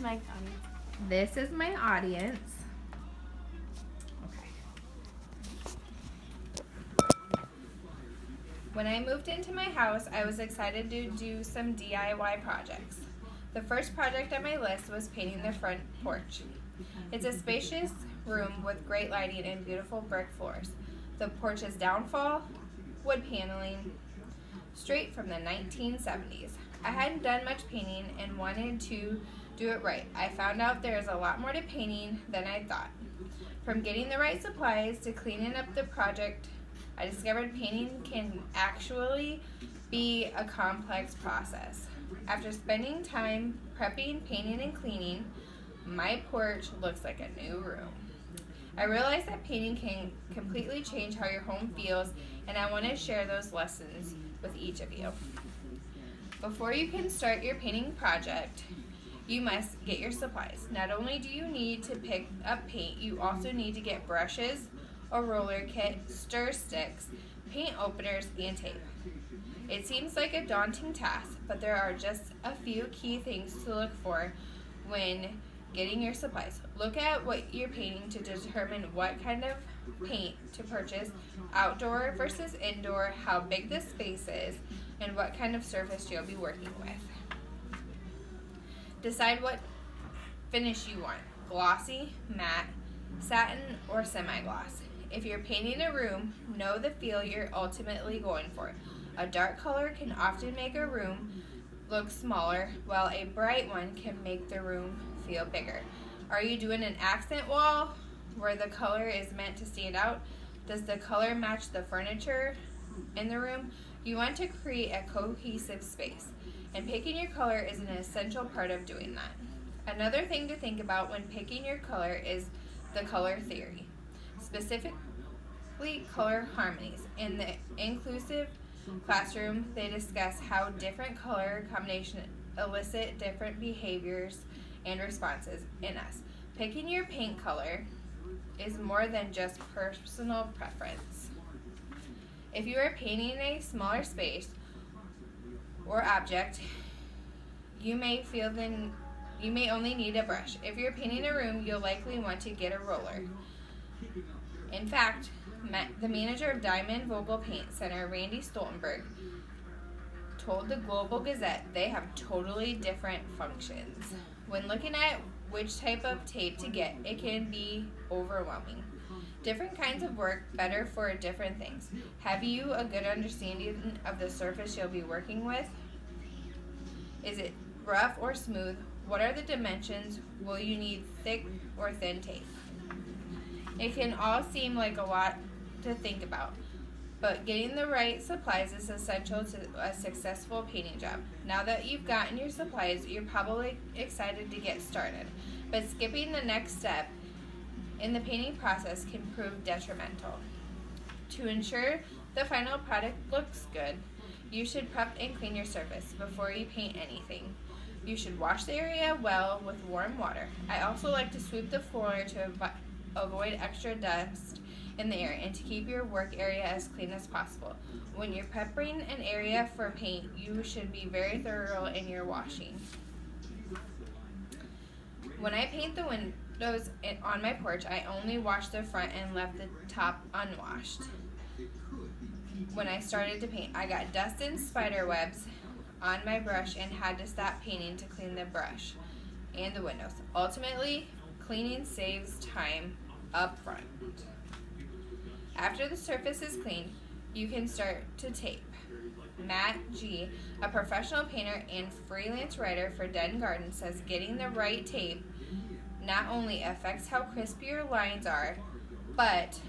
My audience. This is my audience. Okay. When I moved into my house, I was excited to do some DIY projects. The first project on my list was painting the front porch. It's a spacious room with great lighting and beautiful brick floors. The porch's downfall, wood paneling, straight from the 1970s. I hadn't done much painting and wanted to do it right. I found out there is a lot more to painting than I thought. From getting the right supplies to cleaning up the project, I discovered painting can actually be a complex process. After spending time prepping, painting, and cleaning, my porch looks like a new room. I realized that painting can completely change how your home feels, and I want to share those lessons with each of you. Before you can start your painting project, you must get your supplies. Not only do you need to pick up paint, you also need to get brushes, a roller kit, stir sticks, paint openers, and tape. It seems like a daunting task, but there are just a few key things to look for when getting your supplies. Look at what you're painting to determine what kind of paint to purchase, outdoor versus indoor, how big the space is, and what kind of surface you'll be working with. Decide what finish you want, glossy, matte, satin, or semi-gloss. If you're painting a room, know the feel you're ultimately going for. A dark color can often make a room look smaller, while a bright one can make the room feel bigger. Are you doing an accent wall where the color is meant to stand out? Does the color match the furniture in the room? You want to create a cohesive space, and picking your color is an essential part of doing that. Another thing to think about when picking your color is the color theory, specifically color harmonies. In the inclusive classroom, they discuss how different color combinations elicit different behaviors and responses in us. Picking your paint color is more than just personal preference. If you are painting a smaller space or object, you may only need a brush. If you're painting a room, you'll likely want to get a roller. In fact, the manager of Diamond Vogel Paint Center, Randy Stoltenberg, told the Global Gazette they have totally different functions. When looking at which type of tape to get, it can be overwhelming. Different kinds of work better for different things. Have you a good understanding of the surface you'll be working with? Is it rough or smooth? What are the dimensions? Will you need thick or thin tape? It can all seem like a lot to think about, but getting the right supplies is essential to a successful painting job. Now that you've gotten your supplies, you're probably excited to get started, but skipping the next step in the painting process can prove detrimental. To ensure the final product looks good, you should prep and clean your surface before you paint anything. You should wash the area well with warm water. I also like to sweep the floor to avoid extra dust in the air and to keep your work area as clean as possible. When you're prepping an area for paint, you should be very thorough in your washing. When I paint the windows on my porch, I only washed the front and left the top unwashed. When I started to paint, I got dust and spider webs on my brush and had to stop painting to clean the brush and the windows. Ultimately, cleaning saves time up front. After the surface is cleaned, you can start to tape. Matt G., a professional painter and freelance writer for Den Garden, says getting the right tape not only affects how crisp your lines are, but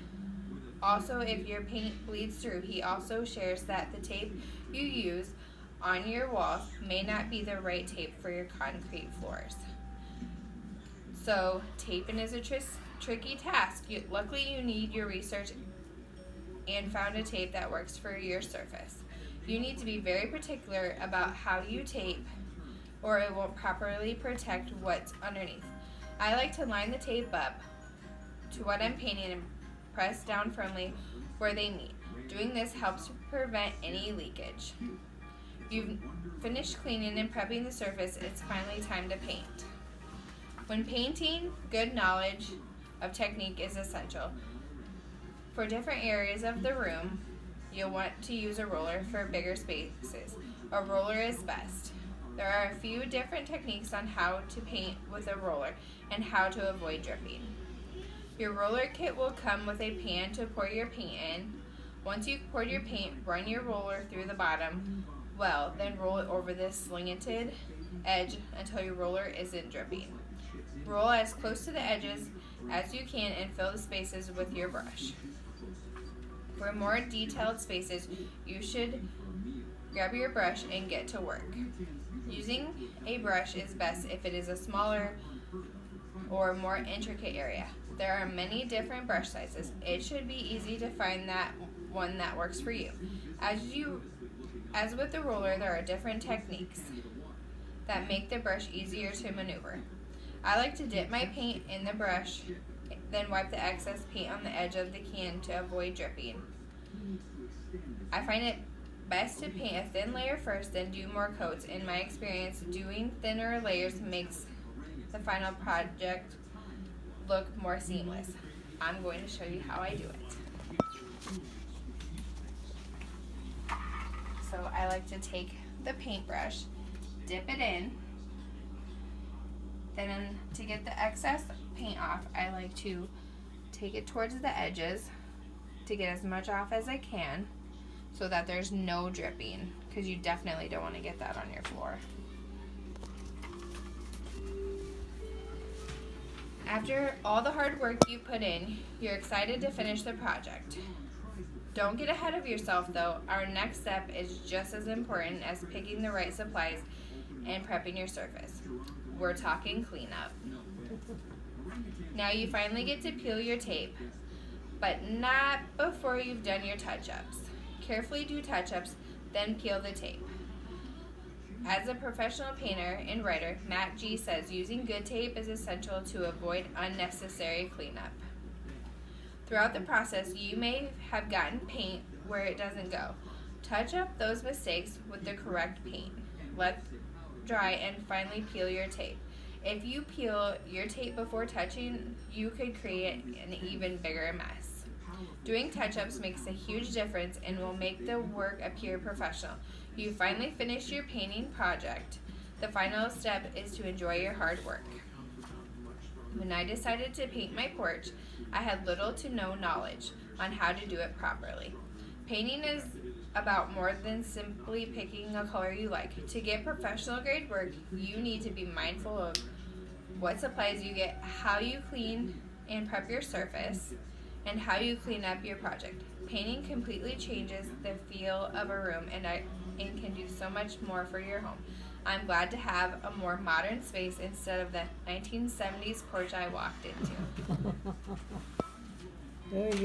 also if your paint bleeds through. He also shares that the tape you use on your walls may not be the right tape for your concrete floors. So taping is a tricky task. Luckily, you need your research and found a tape that works for your surface. You need to be very particular about how you tape, or it won't properly protect what's underneath. I like to line the tape up to what I'm painting and press down firmly where they meet. Doing this helps to prevent any leakage. You've finished cleaning and prepping the surface. It's finally time to paint. When painting, good knowledge of technique is essential. For different areas of the room, you'll want to use a roller. For bigger spaces, a roller is best. There are a few different techniques on how to paint with a roller and how to avoid dripping. Your roller kit will come with a pan to pour your paint in. Once you've poured your paint, run your roller through the bottom well, then roll it over the slanted edge until your roller isn't dripping. Roll as close to the edges as you can and fill the spaces with your brush. For more detailed spaces, you should grab your brush and get to work. Using a brush is best if it is a smaller or more intricate area. There are many different brush sizes. It should be easy to find that one that works for you. As with the roller, there are different techniques that make the brush easier to maneuver. I like to dip my paint in the brush, then wipe the excess paint on the edge of the can to avoid dripping. I find it best to paint a thin layer first, then do more coats. In my experience, doing thinner layers makes the final project look more seamless. I'm going to show you how I do it. So I like to take the paintbrush, dip it in, then to get the excess paint off, I like to take it towards the edges to get as much off as I can so that there's no dripping, because you definitely don't want to get that on your floor. After all the hard work you put in, you're excited to finish the project. Don't get ahead of yourself though. Our next step is just as important as picking the right supplies and prepping your surface. We're talking cleanup. Now you finally get to peel your tape, but not before you've done your touch-ups. Carefully do touch-ups, then peel the tape. As a professional painter and writer, Matt G says using good tape is essential to avoid unnecessary cleanup. Throughout the process, you may have gotten paint where it doesn't go. Touch up those mistakes with the correct paint. Let dry and finally peel your tape. If you peel your tape before touching, you could create an even bigger mess. Doing touch-ups makes a huge difference and will make the work appear professional. You finally finished your painting project. The final step is to enjoy your hard work. When I decided to paint my porch, I had little to no knowledge on how to do it properly. Painting is about more than simply picking a color you like. To get professional grade work, you need to be mindful of what supplies you get, how you clean and prep your surface, and how you clean up your project. Painting completely changes the feel of a room and can do so much more for your home. I'm glad to have a more modern space instead of the 1970s porch I walked into. Very good.